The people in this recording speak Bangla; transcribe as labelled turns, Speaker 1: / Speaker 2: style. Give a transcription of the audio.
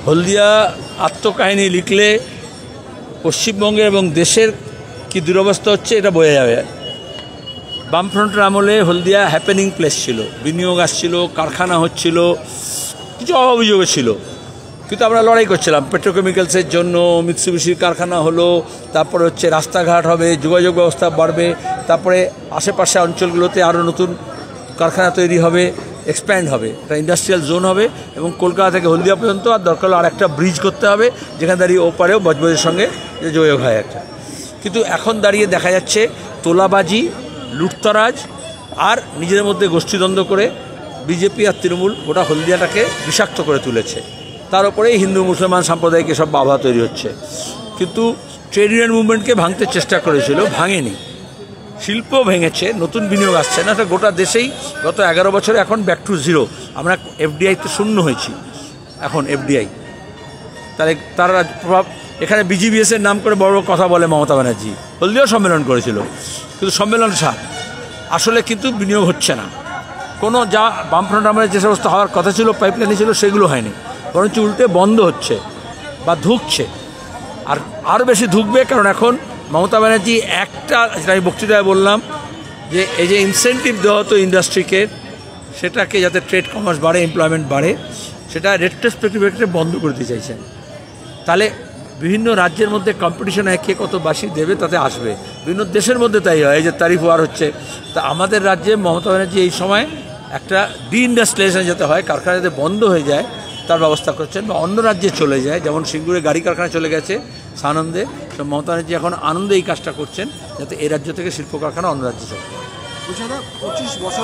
Speaker 1: হলদিয়া আত্মকাহিনী লিখলে পশ্চিমবঙ্গের এবং দেশের কি দুরবস্থা হচ্ছে এটা বোঝা যাবে। বামফ্রন্টের আমলে হলদিয়া হ্যাপেনিং প্লেস ছিল, বিনিয়োগ আসছিল, কারখানা হচ্ছিল, কিছু অভিযোগও ছিল, কিন্তু আমরা লড়াই করছিলাম। পেট্রোকেমিক্যালসের জন্য মিৎসুবিশির কারখানা হলো, তারপরে হচ্ছে রাস্তাঘাট হবে, যোগাযোগ ব্যবস্থা বাড়বে, তারপরে আশেপাশে অঞ্চলগুলোতে আরও নতুন কারখানা তৈরি হবে, এক্সপ্যান্ড হবে, একটা ইন্ডাস্ট্রিয়াল জোন হবে এবং কলকাতা থেকে হলদিয়া পর্যন্ত আর দরকার হলে আর একটা ব্রিজ করতে হবে যেখানে দাঁড়িয়ে ওপারেও বজবজের সঙ্গে যে যোগাযোগ হয় একটা। কিন্তু এখন দাঁড়িয়ে দেখা যাচ্ছে তোলাবাজি, লুটতরাজ আর নিজেদের মধ্যে গোষ্ঠীদ্বন্দ্ব করে বিজেপি আর তৃণমূল গোটা হলদিয়াটাকে বিষাক্ত করে তুলেছে। তার উপরেই হিন্দু মুসলমান সাম্প্রদায়িক এসব বাধা তৈরি হচ্ছে। কিন্তু ট্রেড ইউনিয়ন মুভমেন্টকে ভাঙতে চেষ্টা করেছিল, ভাঙেনি। শিল্প ভেঙেছে, নতুন বিনিয়োগ আসছে না, এটা গোটা দেশেই গত 11 বছরে এখন ব্যাক টু জিরো। আমরা এফডিআইতে শূন্য হয়েছি এখন এফডিআই। তাহলে তার প্রভাব এখানে বিজিবিএসের নাম করে বড় কথা বলে মমতা ব্যানার্জি। হলদিয়াও সম্মেলন করেছিল, কিন্তু সম্মেলন আসলে কিন্তু বিনিয়োগ হচ্ছে না। কোনো যা বামফ্রন্ট আমলে যে সমস্ত হওয়ার কথা ছিল, পাইপলাইনে ছিল, সেগুলো হয়নি, বরঞ্চ উল্টে বন্ধ হচ্ছে বা ধুঁকছে। আর আরও বেশি ধুঁকবে, কারণ এখন মমতা ব্যানার্জি একটা, যেটা আমি বক্তৃতায় বললাম, যে এই যে ইনসেন্টিভ দেওয়া হতো ইন্ডাস্ট্রিকে, সেটাকে যাতে ট্রেড কমার্স বাড়ে, এমপ্লয়মেন্ট বাড়ে, সেটা রেট্রোস্পেক্টিভ বন্ধ করে দিতে চাইছেন। তাহলে বিভিন্ন রাজ্যের মধ্যে কম্পিটিশন হয়, কে কত বাসি দেবে তাতে আসবে। বিভিন্ন দেশের মধ্যে তাই হয়, এই যে তারিফ ওয়ার হচ্ছে। তা আমাদের রাজ্যে মমতা ব্যানার্জি এই সময় একটা ডিইন্ডাস্ট্রিয়ালাইজেশন যাতে হয়, কারখানা যাতে বন্ধ হয়ে যায় তার ব্যবস্থা করছেন, বা অন্য রাজ্যে চলে যায়। যেমন সিঙ্গুরে গাড়ি কারখানা চলে গেছে সানন্দে, তো মমতা ব্যানার্জি এখন আনন্দে এই কাজটা করছেন যাতে এই রাজ্য থেকে শিল্প কারখানা অন্য রাজ্যে চলে।
Speaker 2: 25 বছর